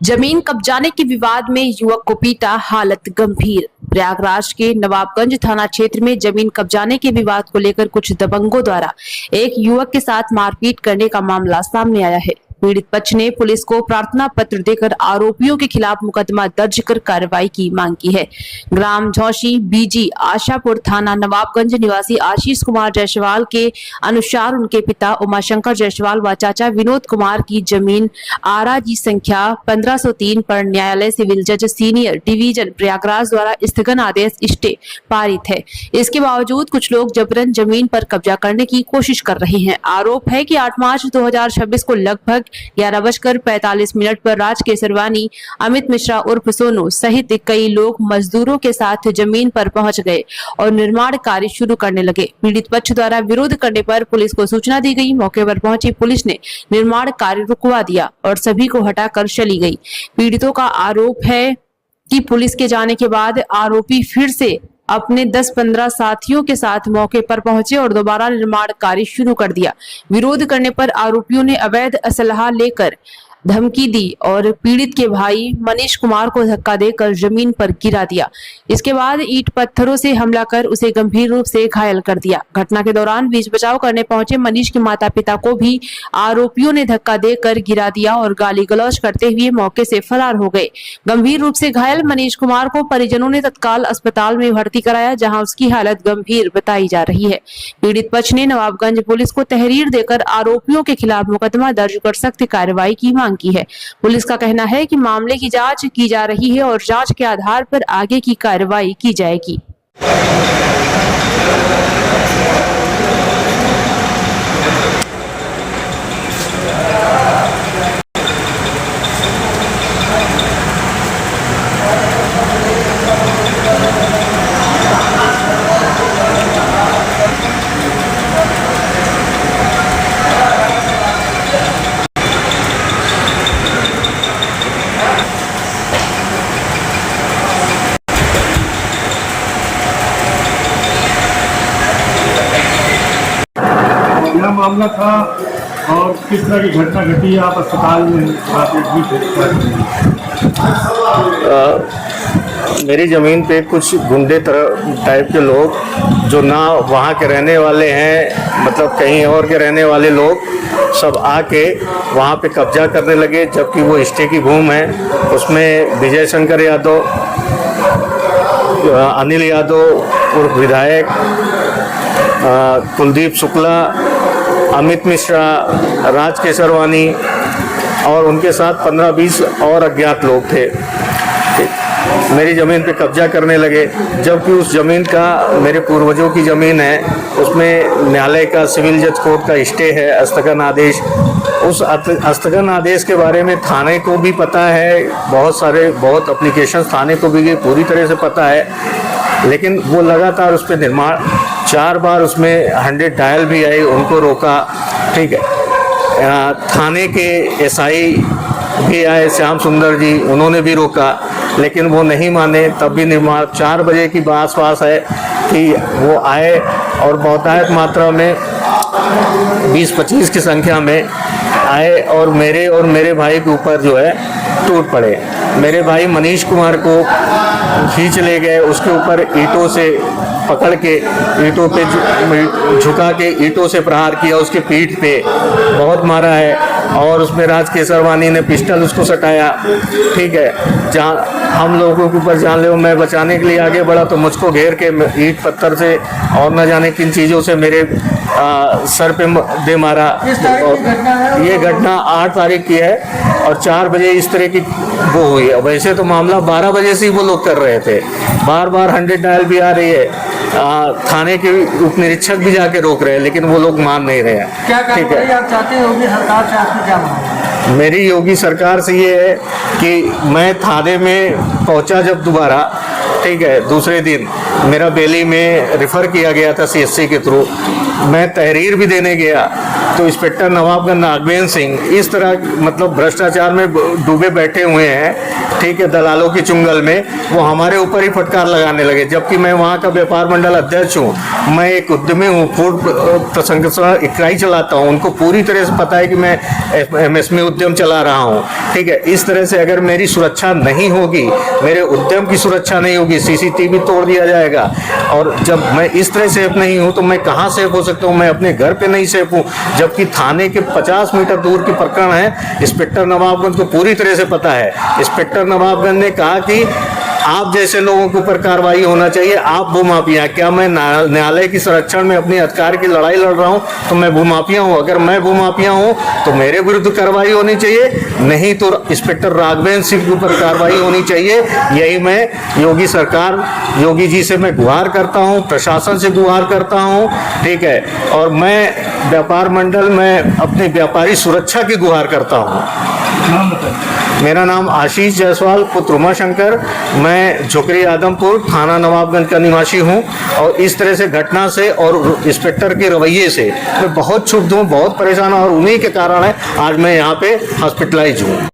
जमीन कब्जाने के विवाद में युवक को पीटा, हालत गंभीर। प्रयागराज के नवाबगंज थाना क्षेत्र में जमीन कब्जाने के विवाद को लेकर कुछ दबंगों द्वारा एक युवक के साथ मारपीट करने का मामला सामने आया है। पीड़ित पक्ष ने पुलिस को प्रार्थना पत्र देकर आरोपियों के खिलाफ मुकदमा दर्ज कर कार्रवाई की मांग की है। ग्राम झौसी बीजी आशापुर थाना नवाबगंज निवासी आशीष कुमार जायसवाल के अनुसार उनके पिता उमाशंकर जायसवाल व चाचा विनोद कुमार की जमीन आराजी संख्या 1503 पर न्यायालय सिविल जज सीनियर डिवीजन प्रयागराज द्वारा स्थगन आदेश स्टे पारित है। इसके बावजूद कुछ लोग जबरन जमीन पर कब्जा करने की कोशिश कर रहे हैं। आरोप है कि 8 मार्च 2026 को लगभग 11:45 पर राज केसरवानी, अमित मिश्रा उर्फ सोनू सहित कई लोग मजदूरों के साथ जमीन पर पहुंच गए और निर्माण कार्य शुरू करने लगे। पीड़ित पक्ष द्वारा विरोध करने पर पुलिस को सूचना दी गई। मौके पर पहुंची पुलिस ने निर्माण कार्य रुकवा दिया और सभी को हटाकर चली गई। पीड़ितों का आरोप है कि पुलिस के जाने के बाद आरोपी फिर से अपने 10-15 साथियों के साथ मौके पर पहुंचे और दोबारा निर्माण कार्य शुरू कर दिया। विरोध करने पर आरोपियों ने अवैध असलहा लेकर धमकी दी और पीड़ित के भाई मनीष कुमार को धक्का देकर जमीन पर गिरा दिया। इसके बाद ईंट पत्थरों से हमला कर उसे गंभीर रूप से घायल कर दिया। घटना के दौरान बीच बचाव करने पहुंचे मनीष के माता पिता को भी आरोपियों ने धक्का देकर गिरा दिया और गाली गलौज करते हुए मौके से फरार हो गए। गंभीर रूप से घायल मनीष कुमार को परिजनों ने तत्काल अस्पताल में भर्ती कराया, जहाँ उसकी हालत गंभीर बताई जा रही है। पीड़ित पक्ष ने नवाबगंज पुलिस को तहरीर देकर आरोपियों के खिलाफ मुकदमा दर्ज कर सख्त कार्रवाई की मांग की है। पुलिस का कहना है कि मामले की जांच की जा रही है और जांच के आधार पर आगे की कार्रवाई की जाएगी। क्या मामला था और किस तरह की घटना घटी? आप अस्पताल में मेरी ज़मीन पे कुछ गुंडे तरह टाइप के लोग जो ना वहाँ के रहने वाले हैं, मतलब कहीं और के रहने वाले लोग सब आके वहाँ पे कब्जा करने लगे, जबकि वो स्टे की भूमि है। उसमें विजय शंकर यादव, अनिल यादव उर्फ विधायक, कुलदीप शुक्ला, अमित मिश्रा, राज केसरवानी और उनके साथ 15-20 और अज्ञात लोग थे। मेरी ज़मीन पे कब्जा करने लगे, जबकि उस ज़मीन का मेरे पूर्वजों की ज़मीन है। उसमें न्यायालय का सिविल जज कोर्ट का स्टे है, स्थगन आदेश। उस स्थगन आदेश के बारे में थाने को भी पता है, बहुत एप्लीकेशन थाने को भी पूरी तरह से पता है, लेकिन वो लगातार उस पर निर्माण 4 बार उसमें 100 डायल भी आई, उनको रोका। ठीक है, थाने के एसआई भी आए श्याम सुंदर जी, उन्होंने भी रोका, लेकिन वो नहीं माने। तब भी निर्माण 4 बजे की आसपास है कि वो आए और बहुतायत मात्रा में 20-25 की संख्या में आए और मेरे भाई के ऊपर जो है टूट पड़े। मेरे भाई मनीष कुमार को खींच ले गए, उसके ऊपर ईंटों से पकड़ के ईंटों पे झुका के ईंटों से प्रहार किया, उसके पीठ पे बहुत मारा है और उसमें राज केसरवानी ने पिस्टल उसको सटाया। ठीक है, जहाँ हम लोगों के ऊपर जानलेवा मैं बचाने के लिए आगे बढ़ा तो मुझको घेर के ईंट पत्थर से और न जाने किन चीज़ों से मेरे सर पे दे मारा। ये घटना 8 तारीख की है और 4 बजे इस तरह की वो हुई है। वैसे तो मामला 12 बजे से ही वो लोग कर रहे थे, बार 100 डायल भी आ रही है। थाने के उप निरीक्षक भी जाके रोक रहे हैं, लेकिन वो लोग मान नहीं रहे हैं। क्या ठीक है, आप चाहते हैं योगी सरकार से आपकी क्या मांग है? मेरी योगी सरकार से ये है कि मैं थाने में पहुंचा जब दोबारा ठीक है, दूसरे दिन मेरा बेली में रेफर किया गया था CSC के थ्रू। मैं तहरीर भी देने गया तो इंस्पेक्टर नवाबगंज नागवेंद्र सिंह इस तरह मतलब भ्रष्टाचार में डूबे बैठे हुए हैं, ठीक है, दलालों की चुंगल में, वो हमारे ऊपर ही फटकार लगाने लगे। जबकि मैं वहाँ का व्यापार मंडल अध्यक्ष हूँ, मैं एक उद्यमी हूँ, फूड प्रसंस्करण इकाई चलाता हूँ, उनको पूरी तरह से पता है कि मैं MSME उद्यम चला रहा हूँ, ठीक है। इस तरह से अगर मेरी सुरक्षा नहीं होगी, मेरे उद्यम की सुरक्षा नहीं होगी, CCTV तोड़ दिया जाएगा। और जब मैं इस तरह सेफ नहीं हूँ तो मैं कहाँ सेफ हो सकता हूँ? मैं अपने घर पे नहीं सेफ हूँ, जबकि थाने के 50 मीटर दूर की प्रकरण है। इंस्पेक्टर नवाबगंज को पूरी तरह से पता है। इंस्पेक्टर नवाबगंज ने कहा कि आप जैसे लोगों के ऊपर कार्रवाई होना चाहिए, आप भूमाफिया। क्या मैं न्यायालय की संरक्षण में अपने अधिकार की लड़ाई लड़ रहा हूं तो मैं भूमाफिया हूं? अगर मैं भूमाफिया हूं तो मेरे विरुद्ध कार्रवाई होनी चाहिए, नहीं तो इंस्पेक्टर राघवेंद्र सिंह के ऊपर कार्रवाई होनी चाहिए। यही मैं योगी सरकार, योगी जी से मैं गुहार करता हूं, प्रशासन से गुहार करता हूं, ठीक है। और मैं व्यापार मंडल में अपनी व्यापारी सुरक्षा की गुहार करता हूं। नाम बताइए। मेरा नाम आशीष जायसवाल पुत्र उमाशंकर, मैं झोकरी आदमपुर थाना नवाबगंज का निवासी हूं। और इस तरह से घटना से और इंस्पेक्टर के रवैये से मैं बहुत क्षुब्ध हूं, बहुत परेशान हूं, और उन्हीं के कारण है आज मैं यहाँ पे हॉस्पिटलाइज हूँ।